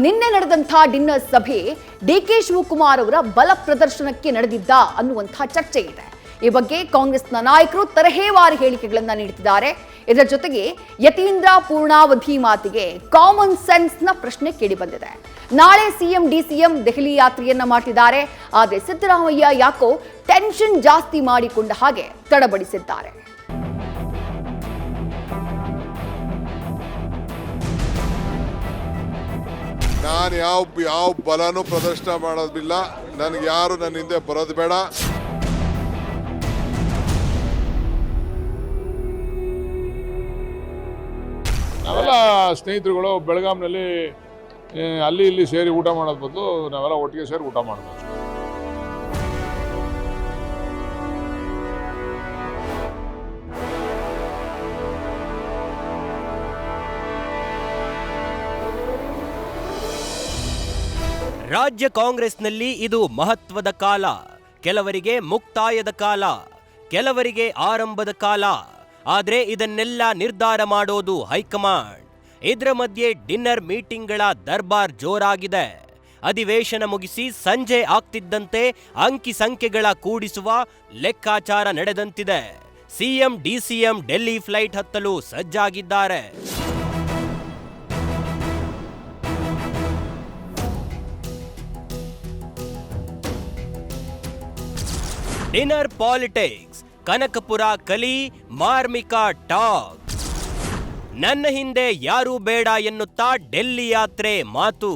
ನಿನ್ನೆ ನಡೆದಂತಹ ಡಿನ್ನರ್ ಸಭೆ ಡಿಕೆ ಶಿವಕುಮಾರ್ ಅವರ ಬಲ ಪ್ರದರ್ಶನಕ್ಕೆ ನಡೆದಿದ್ದ ಅನ್ನುವಂತಹ ಚರ್ಚೆ ಇದೆ. ಈ ಬಗ್ಗೆ ಕಾಂಗ್ರೆಸ್ನ ನಾಯಕರು ತರಹೇವಾರಿ ಹೇಳಿಕೆಗಳನ್ನ ನೀಡುತ್ತಿದ್ದಾರೆ. ಇದರ ಜೊತೆಗೆ ಯತೀಂದ್ರ ಪೂರ್ಣಾವಧಿ ಮಾತಿಗೆ ಕಾಮನ್ ಸೆನ್ಸ್ ನ ಪ್ರಶ್ನೆ ಕೇಳಿ ಬಂದಿದೆ. ನಾಳೆ ಸಿಎಂ ಡಿಸಿಎಂ ದೆಹಲಿ ಯಾತ್ರೆಯನ್ನ ಮಾಡ್ತಿದ್ದಾರೆ. ಆದರೆ ಸಿದ್ದರಾಮಯ್ಯ ಯಾಕೋ ಟೆನ್ಷನ್ ಜಾಸ್ತಿ ಮಾಡಿಕೊಂಡ ಹಾಗೆ ತಡಬಡಿಸಿದ್ದಾರೆ. ನಾನು ಯಾವ ಬಲನೂ ಪ್ರದರ್ಶನ ಮಾಡೋದಿಲ್ಲ. ನನಗೆ ಯಾರು ನನ್ನ ಹಿಂದೆ ಬರೋದು ಬೇಡ. ನಾವೆಲ್ಲ ಸ್ನೇಹಿತರುಗಳು ಬೆಳಗಾಂನಲ್ಲಿ ಅಲ್ಲಿ ಇಲ್ಲಿ ಸೇರಿ ಊಟ ಮಾಡೋದ್ ಬದಲು ನಾವೆಲ್ಲ ಒಟ್ಟಿಗೆ ಸೇರಿ ಊಟ ಮಾಡಬೇಕು. ರಾಜ್ಯ ಕಾಂಗ್ರೆಸ್ನಲ್ಲಿ ಇದು ಮಹತ್ವದ ಕಾಲ. ಕೆಲವರಿಗೆ ಮುಕ್ತಾಯದ ಕಾಲ, ಕೆಲವರಿಗೆ ಆರಂಭದ ಕಾಲ. ಆದರೆ ಇದನ್ನೆಲ್ಲ ನಿರ್ಧಾರ ಮಾಡೋದು ಹೈಕಮಾಂಡ್. ಇದರ ಮಧ್ಯೆ ಡಿನ್ನರ್ ಮೀಟಿಂಗ್ಗಳ ದರ್ಬಾರ್ ಜೋರಾಗಿದೆ. ಅಧಿವೇಶನ ಮುಗಿಸಿ ಸಂಜೆ ಆಗ್ತಿದ್ದಂತೆ ಅಂಕಿ ಸಂಖ್ಯೆಗಳ ಕೂಡಿಸುವ ಲೆಕ್ಕಾಚಾರ ನಡೆದಂತಿದೆ. ಸಿಎಂ ಡಿಸಿಎಂ ಡೆಲ್ಲಿ ಫ್ಲೈಟ್ ಹತ್ತಲು ಸಜ್ಜಾಗಿದ್ದಾರೆ. ಡಿನ್ನರ್ ಪಾಲಿಟಿಕ್ಸ್, ಕನಕಪುರ ಕಲಿ, ಮಾರ್ಮಿಕ ಟಾಕ್. ನನ್ನ ಹಿಂದೆ ಯಾರೂ ಬೇಡ ಎನ್ನುತ್ತಾ ಡೆಲ್ಲಿ ಯಾತ್ರೆ ಮಾತು.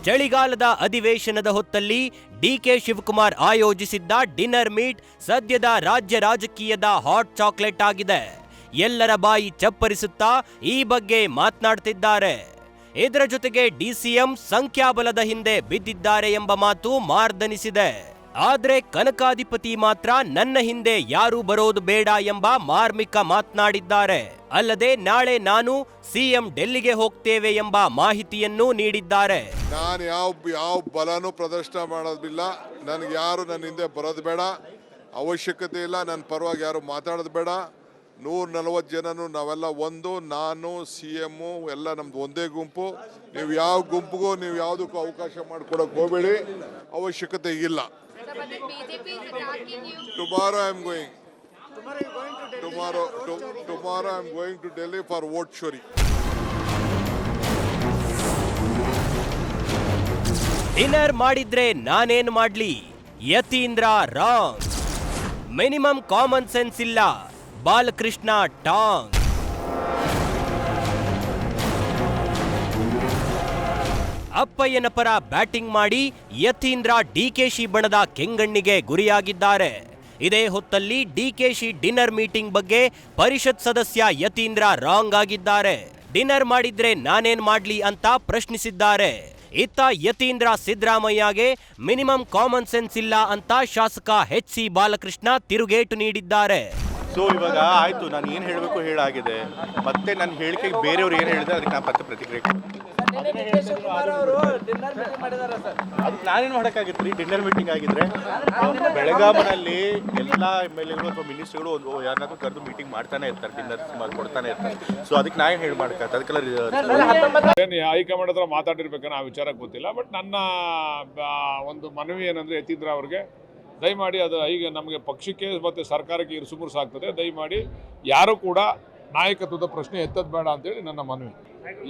ಚಳಿಗಾಲದ ಅಧಿವೇಶನದ ಹೊತ್ತಲ್ಲಿ ಡಿಕೆ ಶಿವಕುಮಾರ್ ಆಯೋಜಿಸಿದ್ದ ಡಿನ್ನರ್ ಮೀಟ್ ಸದ್ಯದ ರಾಜ್ಯ ರಾಜಕೀಯದ ಹಾಟ್ ಚಾಕ್ಲೇಟ್ ಆಗಿದೆ. ಎಲ್ಲರ ಬಾಯಿ ಚಪ್ಪರಿಸುತ್ತಾ ಈ ಬಗ್ಗೆ ಮಾತನಾಡ್ತಿದ್ದಾರೆ. ಇದರ ಜೊತೆಗೆ ಡಿಸಿಎಂ ಸಂಖ್ಯಾಬಲದ ಹಿಂದೆ ಬಿದ್ದಿದ್ದಾರೆ ಎಂಬ ಮಾತು ಮಾರ್ದನಿಸಿದೆ. ಆದ್ರೆ ಕನಕಾಧಿಪತಿ ಮಾತ್ರ ನನ್ನ ಹಿಂದೆ ಯಾರೂ ಬರೋದು ಬೇಡ ಎಂಬ ಮಾರ್ಮಿಕ ಮಾತನಾಡಿದ್ದಾರೆ. ಅಲ್ಲದೆ ನಾಳೆ ನಾನು ಸಿಎಂ ಡೆಲ್ಲಿಗೆ ಹೋಗ್ತೇವೆ ಎಂಬ ಮಾಹಿತಿಯನ್ನೂ ನೀಡಿದ್ದಾರೆ. ನಾನು ಯಾವ ಬಲನೂ ಪ್ರದರ್ಶನ ಮಾಡೋದಿಲ್ಲ. ನನಗೆ ಯಾರು ನನ್ನ ಹಿಂದೆ ಬರೋದು ಬೇಡ. ಅವಶ್ಯಕತೆ ಇಲ್ಲ. ನನ್ನ ಪರವಾಗಿ ಯಾರು ಮಾತಾಡೋದು ಬೇಡ. 140 ಜನನು ನಾವೆಲ್ಲ ಒಂದು. ನಾನು ಸಿಎಂ ಎಲ್ಲ ನಮ್ದು ಒಂದೇ ಗುಂಪು. ನೀವು ಯಾವ ಗುಂಪಿಗೂ ನೀವು ಯಾವುದಕ್ಕೂ ಅವಕಾಶ ಮಾಡಿಕೊಡಕ್ಕೆ ಹೋಗಬೇಡಿ. ಅವಶ್ಯಕತೆ ಇಲ್ಲ. Tomorrow I am going. Tomorrow I am going to Delhi for vote chori. Dinner ಮಾಡಿದ್ರೆ ನಾನೇನ್ ಮಾಡ್ಲಿ? Yathindra wrong. Minimum common sense ಇಲ್ಲ. ಬಾಲಕೃಷ್ಣ ಟಾಂಗ್. ಅಪ್ಪಯ್ಯನ ಪರ ಬ್ಯಾಟಿಂಗ್ ಮಾಡಿ ಯತೀಂದ್ರ ಡಿಕೆಶಿ ಬಣದ ಕೆಂಗಣ್ಣಿಗೆ ಗುರಿಯಾಗಿದ್ದಾರೆ. ಇದೇ ಹೊತ್ತಲ್ಲಿ ಡಿಕೆಶಿ ಡಿನ್ನರ್ ಮೀಟಿಂಗ್ ಬಗ್ಗೆ ಪರಿಷತ್ ಸದಸ್ಯ ಯತೀಂದ್ರ ರಾಂಗ್ ಆಗಿದ್ದಾರೆ. ಡಿನ್ನರ್ ಮಾಡಿದ್ರೆ ನಾನೇನ್ ಮಾಡ್ಲಿ ಅಂತ ಪ್ರಶ್ನಿಸಿದ್ದಾರೆ. ಇತ್ತ ಯತೀಂದ್ರ ಸಿದ್ದರಾಮಯ್ಯಗೆ ಮಿನಿಮಮ್ ಕಾಮನ್ ಸೆನ್ಸ್ ಇಲ್ಲ ಅಂತ ಶಾಸಕ HC ಬಾಲಕೃಷ್ಣ ತಿರುಗೇಟು ನೀಡಿದ್ದಾರೆ. ಸೊ ಇವಾಗ ಆಯ್ತು, ನಾನು ಏನು ಹೇಳಬೇಕು ಹೇಳಾಗಿದೆ. ಮತ್ತೆ ನನ್ನ ಹೇಳಿಕೆಗೆ ಬೇರೆಯವ್ರು ಏನು ಹೇಳಿದ್ರೆ ಅದಕ್ಕೆ ನಾನು ಮತ್ತೆ ಪ್ರತಿಕ್ರಿಯೆ ಅದು ನಾನೇನು ಮಾಡೋಕ್ಕಾಗಿತ್ತು ರೀ. ಡಿನ್ನರ್ ಮೀಟಿಂಗ್ ಆಗಿದ್ರೆ ಬೆಳಗಾವಿನಲ್ಲಿ ಎಲ್ಲ MLAಗಳು ಅಥವಾ ಮಿನಿಸ್ಟರ್ಗಳು ಯಾರನ್ನಾದ್ರೂ ಕರೆದು ಮೀಟಿಂಗ್ ಮಾಡ್ತಾನೆ ಇರ್ತಾರೆ, ಡಿನ್ನರ್ ಕೊಡ್ತಾನೆ ಇರ್ತಾರೆ. ಸೊ ಅದಕ್ಕೆ ನಾ ಏನು ಹೇಳಿ ಮಾಡ್ಕತ್ತ ಅದಕ್ಕೆಲ್ಲ ಹೈಕಮಾಂಡ್ ಹತ್ರ ಮಾತಾಡಿರ್ಬೇಕನ್ನೋ ಆ ವಿಚಾರ ಗೊತ್ತಿಲ್ಲ. ಬಟ್ ನನ್ನ ಒಂದು ಮನವಿ ಏನಂದ್ರೆ ಯತೀಂದ್ರ ಅವ್ರಿಗೆ ದಯಮಾಡಿ ಅದು ಈಗ ನಮಗೆ ಪಕ್ಷಕ್ಕೆ ಮತ್ತು ಸರ್ಕಾರಕ್ಕೆ ಇರುಸುಮುರುಸು ಆಗ್ತದೆ. ದಯಮಾಡಿ ಯಾರು ಕೂಡ ನಾಯಕತ್ವದ ಪ್ರಶ್ನೆ ಎತ್ತದ ಬೇಡ ಅಂತೇಳಿ ನನ್ನ ಮನವಿ.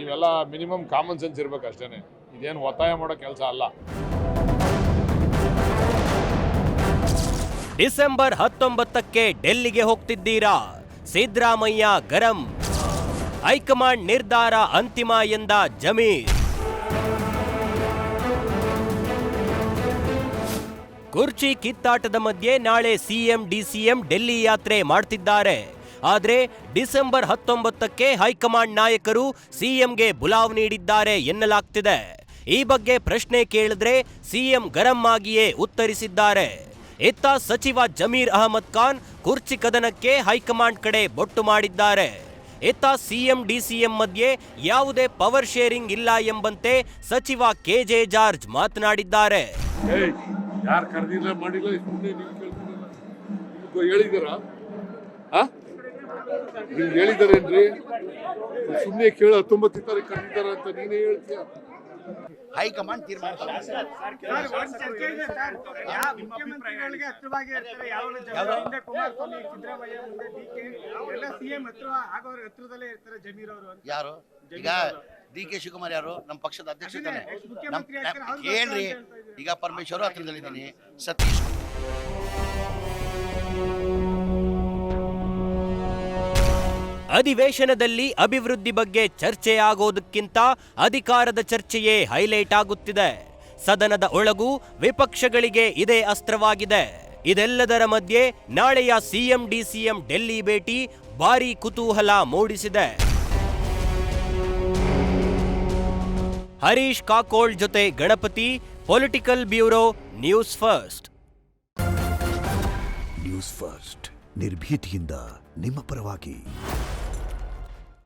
ಇವೆಲ್ಲ ಮಿನಿಮಮ್ ಕಾಮನ್ ಸೆನ್ಸ್ ಇರಬೇಕು ಅಷ್ಟೇ. ಇದೇನು ಒತ್ತಾಯ ಮಾಡೋ ಕೆಲಸ ಅಲ್ಲ. ಡಿಸೆಂಬರ್ 19ಕ್ಕೆ ಡೆಲ್ಲಿಗೆ ಹೋಗ್ತಿದ್ದೀರಾ? ಸಿದ್ದರಾಮಯ್ಯ ಗರಂ. ಹೈಕಮಾಂಡ್ ನಿರ್ಧಾರ ಅಂತಿಮ ಎಂದ ಜಮೀರ್. ಕುರ್ಚಿ ಕಿತ್ತಾಟದ ಮಧ್ಯೆ ನಾಳೆ ಸಿಎಂ ಡಿಸಿಎಂ ಡೆಲ್ಲಿ ಯಾತ್ರೆ ಮಾಡ್ತಿದ್ದಾರೆ. ಆದ್ರೆ ಡಿಸೆಂಬರ್ 19ಕ್ಕೆ ಹೈಕಮಾಂಡ್ ನಾಯಕರು ಸಿಎಂಗೆ ಬುಲಾವ್ ನೀಡಿದ್ದಾರೆ ಎನ್ನಲಾಗ್ತಿದೆ. ಈ ಬಗ್ಗೆ ಪ್ರಶ್ನೆ ಕೇಳಿದ್ರೆ ಸಿಎಂ ಗರಂ ಆಗಿಯೇ ಉತ್ತರಿಸಿದ್ದಾರೆ. ಇತ್ತ ಸಚಿವ ಜಮೀರ್ ಅಹಮದ್ ಖಾನ್ ಕುರ್ಚಿ ಕದನಕ್ಕೆ ಹೈಕಮಾಂಡ್ ಕಡೆ ಬೊಟ್ಟು ಮಾಡಿದ್ದಾರೆ. ಇತ್ತ ಸಿಎಂ ಡಿಸಿಎಂ ಮಧ್ಯೆ ಯಾವುದೇ ಪವರ್ ಶೇರಿಂಗ್ ಇಲ್ಲ ಎಂಬಂತೆ ಸಚಿವ KJ ಜಾರ್ಜ್ ಮಾತನಾಡಿದ್ದಾರೆ. ಯಾರು ಕರೆದಿಲ್ಲ ಮಾಡಿಲ್ಲ, ಸುಮ್ಮನೆ ನೀವು ಕೇಳ್ತಿದ್ದೀರ. ಹೇಳಿದಾರ ನೀವು ಹೇಳಿದಾರೇನ್ರಿ? ಸುಮ್ಮನೆ ಕೇಳ 19 ತಾರೀಕು ಕಟ್ಟಿದಾರ ಅಂತ ನೀನೇ ಹೇಳ್ತೀಯ. ಹೈಕಮಾಂಡ್ ತೀರ್ಮಾನ ಯಾರು ಈಗ DK ಶಿವಕುಮಾರ್ ಯಾರು? ನಮ್ಮ ಪಕ್ಷದ ಅಧ್ಯಕ್ಷ ತಾನೆ. ಹೇಳ್ರಿ, ಈಗ ಪರಮೇಶ್ವರ್ ಹತ್ರದಲ್ಲಿದ್ದೀನಿ, ಸತೀಶ್ ಅಧಿವೇಶನದಲ್ಲಿ ಅಭಿವೃದ್ಧಿ ಬಗ್ಗೆ ಚರ್ಚೆ ಆಗೋದಕ್ಕಿಂತ ಅಧಿಕಾರದ ಚರ್ಚೆಯೇ ಹೈಲೈಟ್ ಆಗುತ್ತಿದೆ. ಸದನದ ಒಳಗೂ ವಿಪಕ್ಷಗಳಿಗೆ ಇದೇ ಅಸ್ತ್ರವಾಗಿದೆ. ಇದೆಲ್ಲದರ ಮಧ್ಯೆ ನಾಳೆಯ ಸಿಎಂ DCM ಡೆಲ್ಲಿ ಭೇಟಿ ಭಾರೀ ಕುತೂಹಲ ಮೂಡಿಸಿದೆ. ಹರೀಶ್ ಕಾಕೋಳ್ ಜೊತೆ Ganapati, political bureau, news first. News first ನಿರ್ಭೀತಿಯಿಂದ ನಿಮ್ಮ ಪರವಾಗಿ.